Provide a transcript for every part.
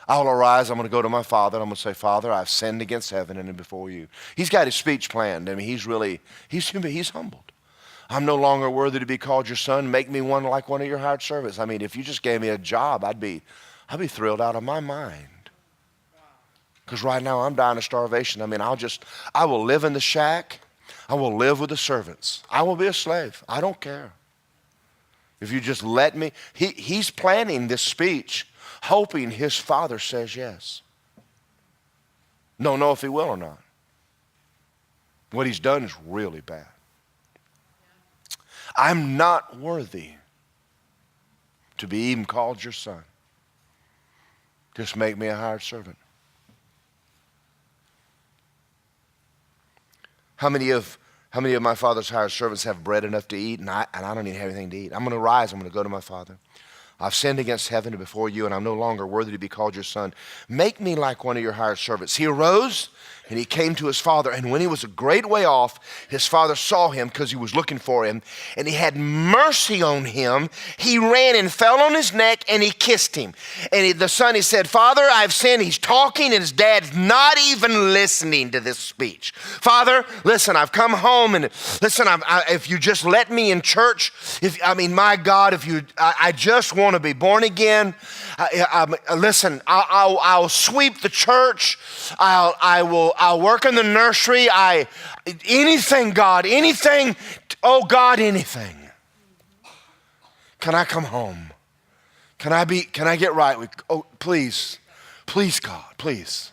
I'll arise, I'm going to go to my father, and I'm going to say, Father, I've sinned against heaven and before you. He's got his speech planned. I mean, he's humbled. I'm no longer worthy to be called your son. Make me one like one of your hired servants. I mean, if you just gave me a job, I'd be thrilled out of my mind. Because right now I'm dying of starvation. I mean, I will live in the shack. I will live with the servants. I will be a slave. I don't care. If you just let me. He's planning this speech, hoping his father says yes. Don't know if he will or not. What he's done is really bad. I'm not worthy to be even called your son. Just make me a hired servant. How many of my father's hired servants have bread enough to eat, and I don't even have anything to eat? I'm going to rise. I'm going to go to my father. I've sinned against heaven and before you, and I'm no longer worthy to be called your son. Make me like one of your hired servants. He arose, and he came to his father. And when he was a great way off, his father saw him because he was looking for him. And he had mercy on him. He ran and fell on his neck, and he kissed him. And the son, he said, Father, I've sinned. He's talking, and his dad's not even listening to this speech. Father, listen, I've come home, and listen, if you just let me in church, my God, I just want to be born again. Listen, I'll sweep the church. I'll work in the nursery. Anything, God, anything. Oh God, anything. Can I come home? Can I get right with? Oh, please, God, please.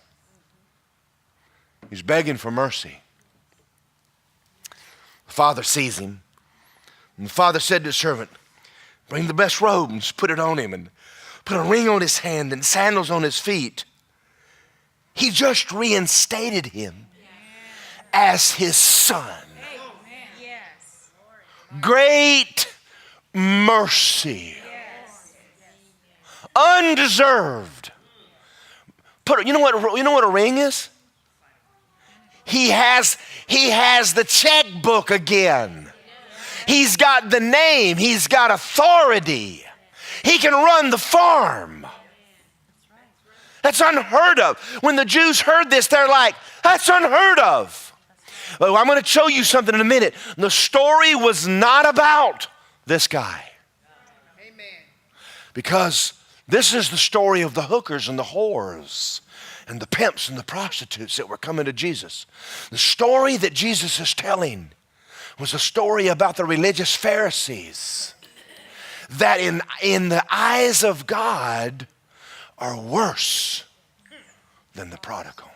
He's begging for mercy. The father sees him, and the father said to the servant, bring the best robe and put it on him, and put a ring on his hand and sandals on his feet. He just reinstated him as his son. Great mercy. Undeserved. You know what a ring is? He has the checkbook again. He's got the name. He's got authority. He can run the farm. That's unheard of. When the Jews heard this, they're like, that's unheard of. Well, I'm going to show you something in a minute. The story was not about this guy. Amen. Because this is the story of the hookers and the whores and the pimps and the prostitutes that were coming to Jesus. The story that Jesus is telling was a story about the religious Pharisees that in the eyes of God are worse than the prodigal.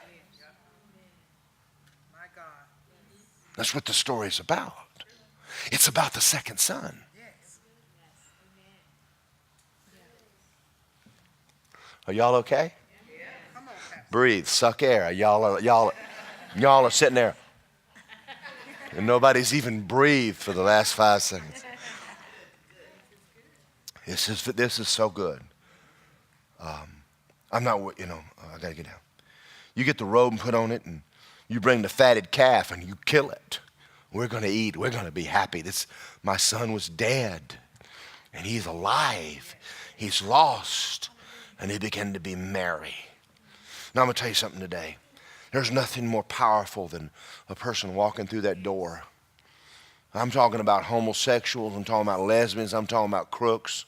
That's what the story is about. It's about the second son. Are y'all okay? Breathe, suck air. Y'all are sitting there and nobody's even breathed for the last 5 seconds. This is so good. I gotta get down. You get the robe and put on it, and you bring the fatted calf and you kill it. We're gonna eat. We're gonna be happy. My son was dead, and he's alive. He's lost, and he began to be merry. Now I'm gonna tell you something today. There's nothing more powerful than a person walking through that door. I'm talking about homosexuals. I'm talking about lesbians. I'm talking about crooks.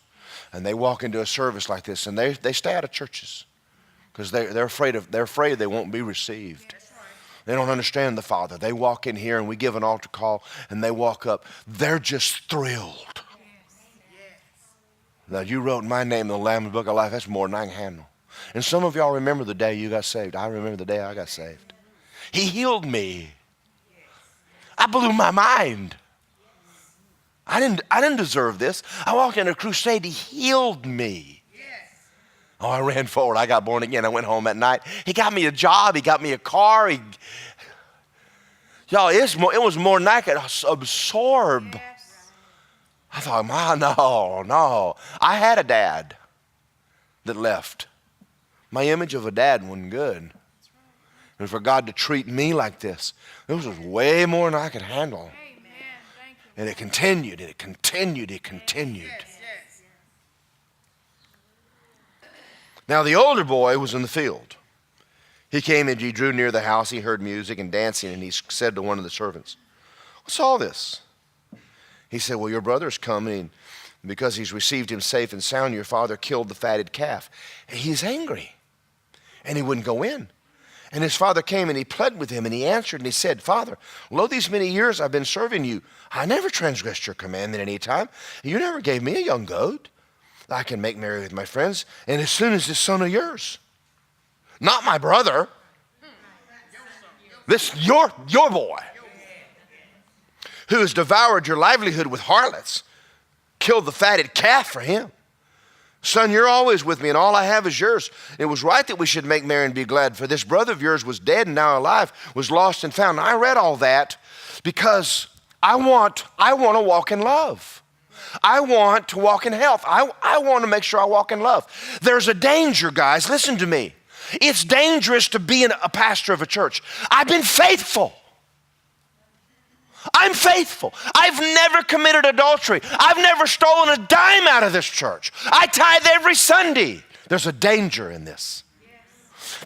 And they walk into a service like this, and they stay out of churches because they're afraid they won't be received. They don't understand the Father. They walk in here, and we give an altar call, and they walk up. They're just thrilled. Now, you wrote my name in the Lamb's Book of Life. That's more than I can handle. And some of y'all remember the day you got saved. I remember the day I got saved. He healed me. I blew my mind. I didn't deserve this. I walked in a crusade. He healed me. Oh, I ran forward. I got born again. I went home at night. He got me a job. He got me a car. Y'all, it was more than I could absorb. I thought, no. I had a dad that left. My image of a dad wasn't good. And for God to treat me like this was way more than I could handle. And it continued. Now the older boy was in the field. He came and he drew near the house. He heard music and dancing, and he said to one of the servants, "What's all this?" He said, "Well, your brother's coming, and because he's received him safe and sound, your father killed the fatted calf. And he's angry." And he wouldn't go in. And his father came and he pled with him, and he answered and he said, "Father, lo, these many years I've been serving you. I never transgressed your commandment any time. You never gave me a young goat. I can make merry with my friends. And as soon as this son of yours, not my brother, this your boy, who has devoured your livelihood with harlots, killed the fatted calf for him. Son, you're always with me, and all I have is yours. It was right that we should make merry and be glad, for this brother of yours was dead and now alive, was lost and found." And I read all that because I want to walk in love. I want to walk in health. I want to make sure I walk in love. There's a danger, guys. Listen to me. It's dangerous to be a pastor of a church. I've been faithful. I'm faithful. I've never committed adultery. I've never stolen a dime out of this church. I tithe every Sunday. There's a danger in this.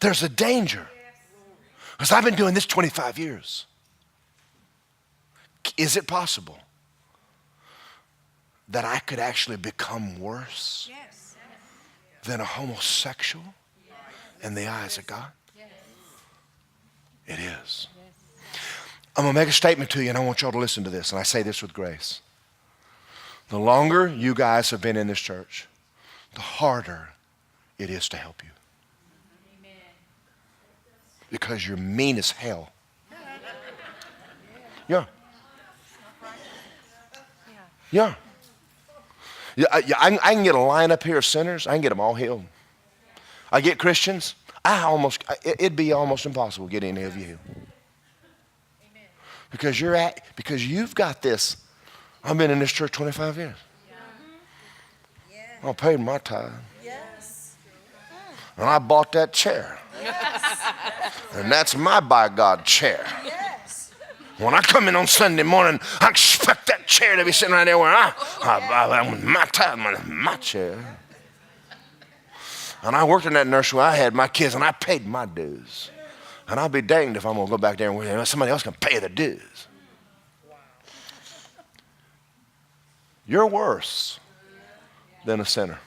There's a danger. Because I've been doing this 25 years. Is it possible that I could actually become worse than a homosexual in the eyes of God? It is. I'm going to make a statement to you, and I want y'all to listen to this, and I say this with grace. The longer you guys have been in this church, the harder it is to help you. Amen. Because you're mean as hell. Yeah. Yeah. I can get a line up here of sinners. I can get them all healed. I get Christians. It'd be almost impossible to get any of you healed. Because you've got this. I've been in this church 25 years. I paid my tithe. And I bought that chair. And that's my by God chair. When I come in on Sunday morning, I expect that chair to be sitting right there where I'm my tithe, my chair. And I worked in that nursery. I had my kids, and I paid my dues. And I'll be danged if I'm going to go back there and somebody else can pay the dues. You're worse than a sinner.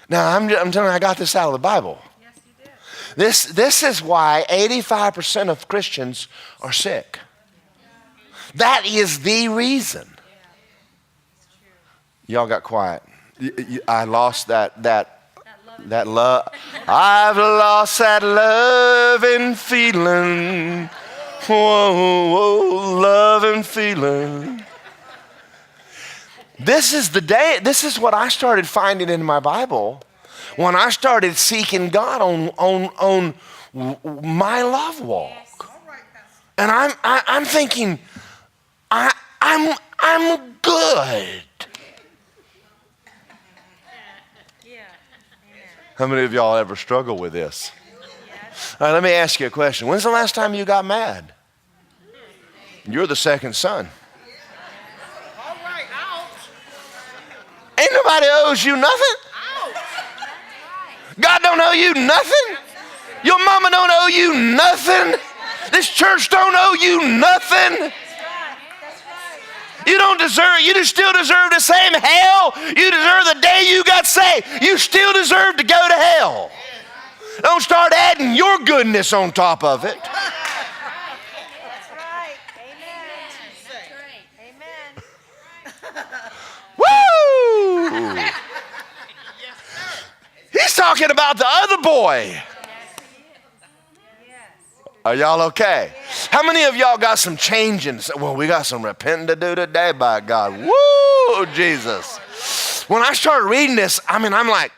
Now, I'm telling you, I got this out of the Bible. This is why 85% of Christians are sick. That is the reason. Y'all got quiet. I lost that love. I've lost that loving feeling. Whoa, loving feeling. This is the day. This is what I started finding in my Bible when I started seeking God on my love walk. And I'm thinking, I'm good. How many of y'all ever struggle with this? All right, let me ask you a question. When's the last time you got mad? You're the second son. Ain't nobody owes you nothing. God don't owe you nothing. Your mama don't owe you nothing. This church don't owe you nothing. You don't deserve, you still deserve the same hell you deserve the day you got saved. You still deserve to go to hell. Don't start adding your goodness on top of it. That's right. Amen. Woo! He's talking about the other boy. Are y'all okay? How many of y'all got some changing? Well, we got some repenting to do today, by God. Woo, Jesus. When I started reading this, I'm like,